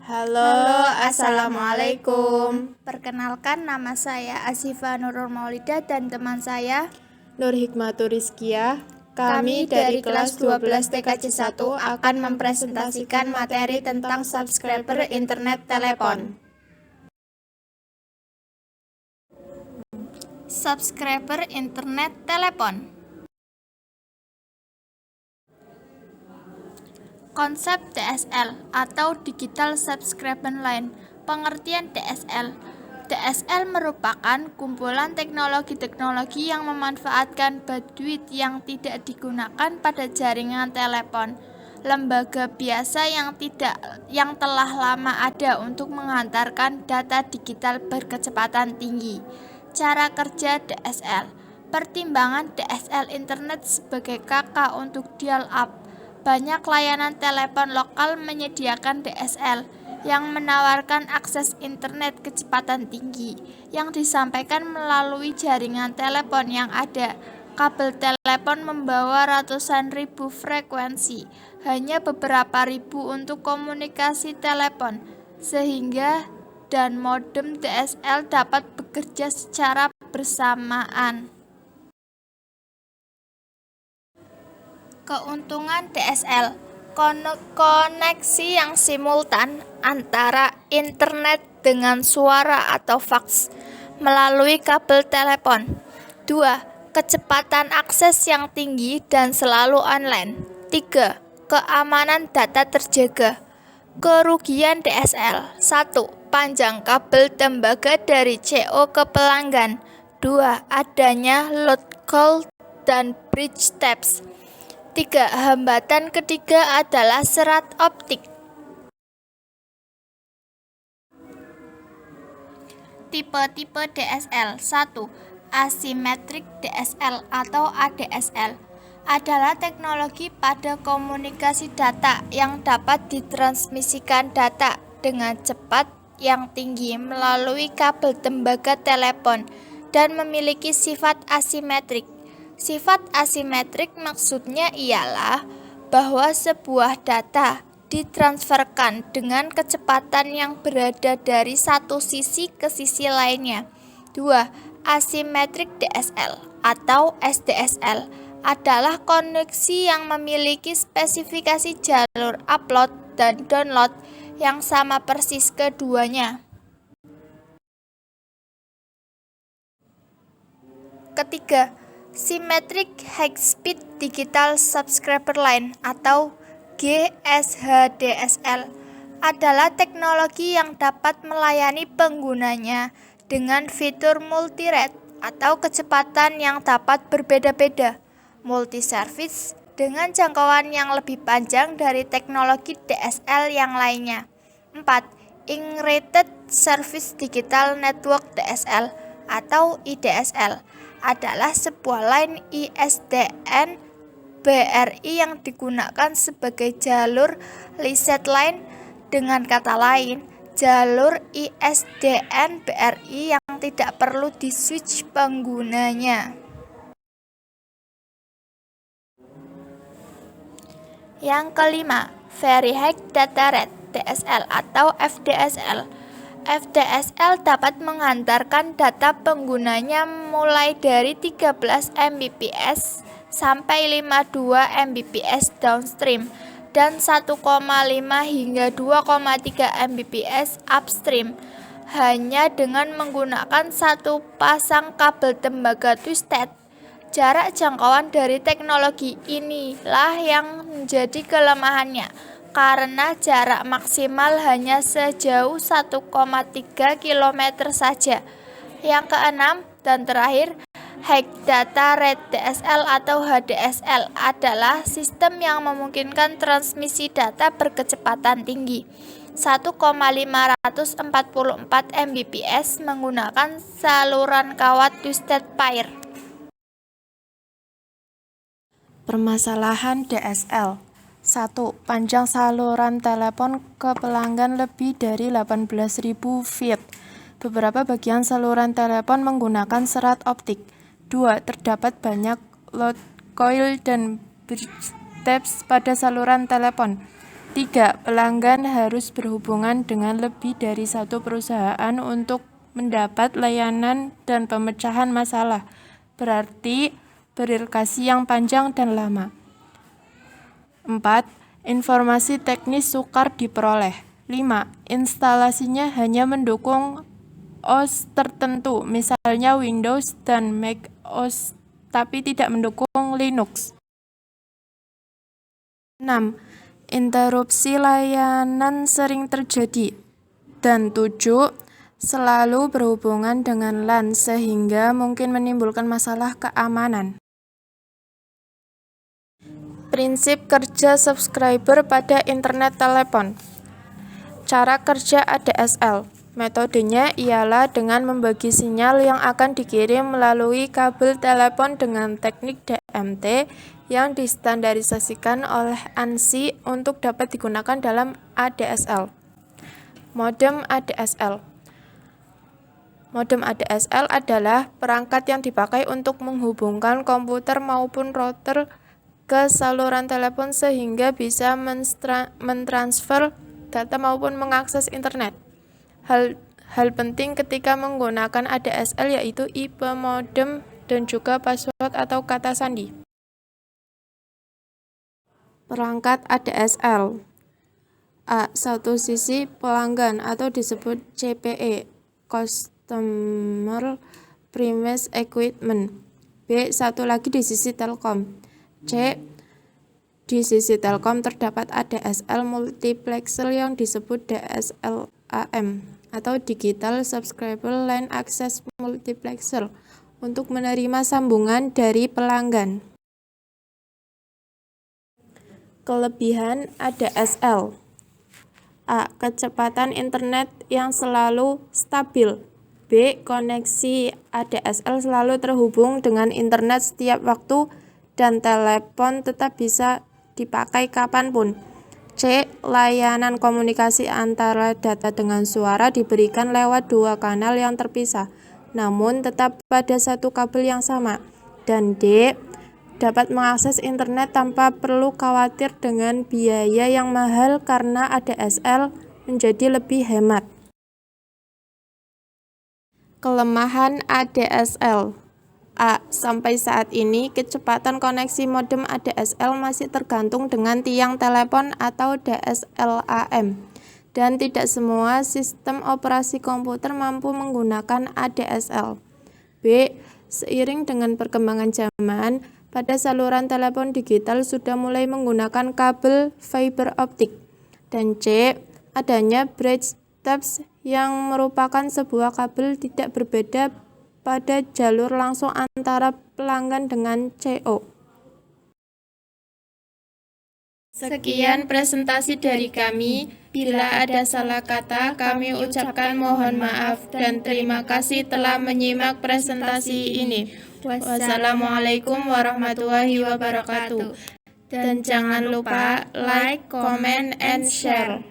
Halo, Assalamualaikum. Perkenalkan, nama saya Asifa Nurul Maulida dan teman saya Nur Hikmatur Rizkia. Kami dari kelas 12 TKJ 1 akan mempresentasikan materi tentang subscriber internet telepon. Subscriber internet telepon. Konsep DSL atau Digital Subscriber Line. Pengertian DSL. DSL merupakan kumpulan teknologi-teknologi yang memanfaatkan bandwidth yang tidak digunakan pada jaringan telepon. Lembaga biasa yang telah lama ada untuk menghantarkan data digital berkecepatan tinggi. Cara kerja DSL. Pertimbangan DSL internet sebagai kakak untuk dial-up. Banyak layanan telepon lokal menyediakan DSL yang menawarkan akses internet kecepatan tinggi yang disampaikan melalui jaringan telepon yang ada. Kabel telepon membawa ratusan ribu frekuensi, hanya beberapa ribu untuk komunikasi telepon, sehingga dan modem DSL dapat bekerja secara bersamaan. Keuntungan DSL, koneksi yang simultan antara internet dengan suara atau faks melalui kabel telepon. 2. Kecepatan akses yang tinggi dan selalu online. 3. Keamanan data terjaga. Kerugian DSL. 1. Panjang kabel tembaga dari CO ke pelanggan. 2. Adanya load call dan bridge taps. 3. Hambatan ketiga adalah serat optik. Tipe-tipe DSL. 1. Asymmetric DSL atau ADSL adalah teknologi pada komunikasi data yang dapat ditransmisikan data dengan cepat yang tinggi melalui kabel tembaga telepon dan memiliki sifat asimetrik. Sifat asimetrik maksudnya ialah bahwa sebuah data ditransferkan dengan kecepatan yang berada dari satu sisi ke sisi lainnya. 2. Asymmetric DSL atau SDSL adalah koneksi yang memiliki spesifikasi jalur upload dan download yang sama persis keduanya. Ketiga, Symmetric High Speed Digital Subscriber Line atau GSHDSL adalah teknologi yang dapat melayani penggunanya dengan fitur multi-rate atau kecepatan yang dapat berbeda-beda, multi-service dengan jangkauan yang lebih panjang dari teknologi DSL yang lainnya. 4. Integrated Service Digital Network DSL atau IDSL adalah sebuah line ISDN BRI yang digunakan sebagai jalur reset line. Dengan kata lain, jalur ISDN BRI yang tidak perlu di-switch penggunanya. Yang kelima, Very High Data Rate DSL atau FDSL. FDSL dapat menghantarkan data penggunanya mulai dari 13 Mbps sampai 52 Mbps downstream dan 1,5 hingga 2,3 Mbps upstream hanya dengan menggunakan satu pasang kabel tembaga twisted. Jarak jangkauan dari teknologi inilah yang menjadi kelemahannya, karena jarak maksimal hanya sejauh 1,3 km saja. Yang keenam dan terakhir, High Data Rate DSL atau HDSL adalah sistem yang memungkinkan transmisi data berkecepatan tinggi 1,544 Mbps menggunakan saluran kawat twisted pair. Permasalahan DSL. 1. Panjang saluran telepon ke pelanggan lebih dari 18.000 feet. Beberapa bagian saluran telepon menggunakan serat optik. 2. Terdapat banyak load coil dan bridge taps pada saluran telepon. 3. Pelanggan harus berhubungan dengan lebih dari satu perusahaan untuk mendapat layanan dan pemecahan masalah, berarti verifikasi yang panjang dan lama. 4. Informasi teknis sukar diperoleh. 5. Instalasinya hanya mendukung OS tertentu, misalnya Windows dan Mac OS, tapi tidak mendukung Linux. 6. Interupsi layanan sering terjadi. Dan 7. Selalu berhubungan dengan LAN sehingga mungkin menimbulkan masalah keamanan. Prinsip kerja subscriber pada internet telepon. Cara kerja ADSL. Metodenya ialah dengan membagi sinyal yang akan dikirim melalui kabel telepon dengan teknik DMT yang distandarisasikan oleh ANSI untuk dapat digunakan dalam ADSL. Modem ADSL. Modem ADSL adalah perangkat yang dipakai untuk menghubungkan komputer maupun router ke saluran telepon sehingga bisa mentransfer data maupun mengakses internet. Hal penting ketika menggunakan ADSL yaitu IP modem dan juga password atau kata sandi. Perangkat ADSL. A. Satu sisi pelanggan atau disebut CPE, Customer Premise Equipment. B. Satu lagi di sisi Telkom. C. Di sisi Telkom terdapat ADSL multiplexer yang disebut DSLAM atau Digital Subscriber Line Access Multiplexer untuk menerima sambungan dari pelanggan. Kelebihan ADSL. A. Kecepatan internet yang selalu stabil. B. Koneksi ADSL selalu terhubung dengan internet setiap waktu dan telepon tetap bisa dipakai kapanpun. C. Layanan komunikasi antara data dengan suara diberikan lewat dua kanal yang terpisah, namun tetap pada satu kabel yang sama. Dan D. Dapat mengakses internet tanpa perlu khawatir dengan biaya yang mahal karena ADSL menjadi lebih hemat. Kelemahan ADSL. A. Sampai saat ini, kecepatan koneksi modem ADSL masih tergantung dengan tiang telepon atau DSLAM, dan tidak semua sistem operasi komputer mampu menggunakan ADSL. B. Seiring dengan perkembangan zaman, pada saluran telepon digital sudah mulai menggunakan kabel fiber optik. Dan C. Adanya bridge taps yang merupakan sebuah kabel tidak berbeda pada jalur langsung antara pelanggan dengan CO. Sekian presentasi dari kami. Bila ada salah kata, kami ucapkan mohon maaf dan terima kasih telah menyimak presentasi ini. Wassalamualaikum warahmatullahi wabarakatuh. Dan jangan lupa like, comment, and share.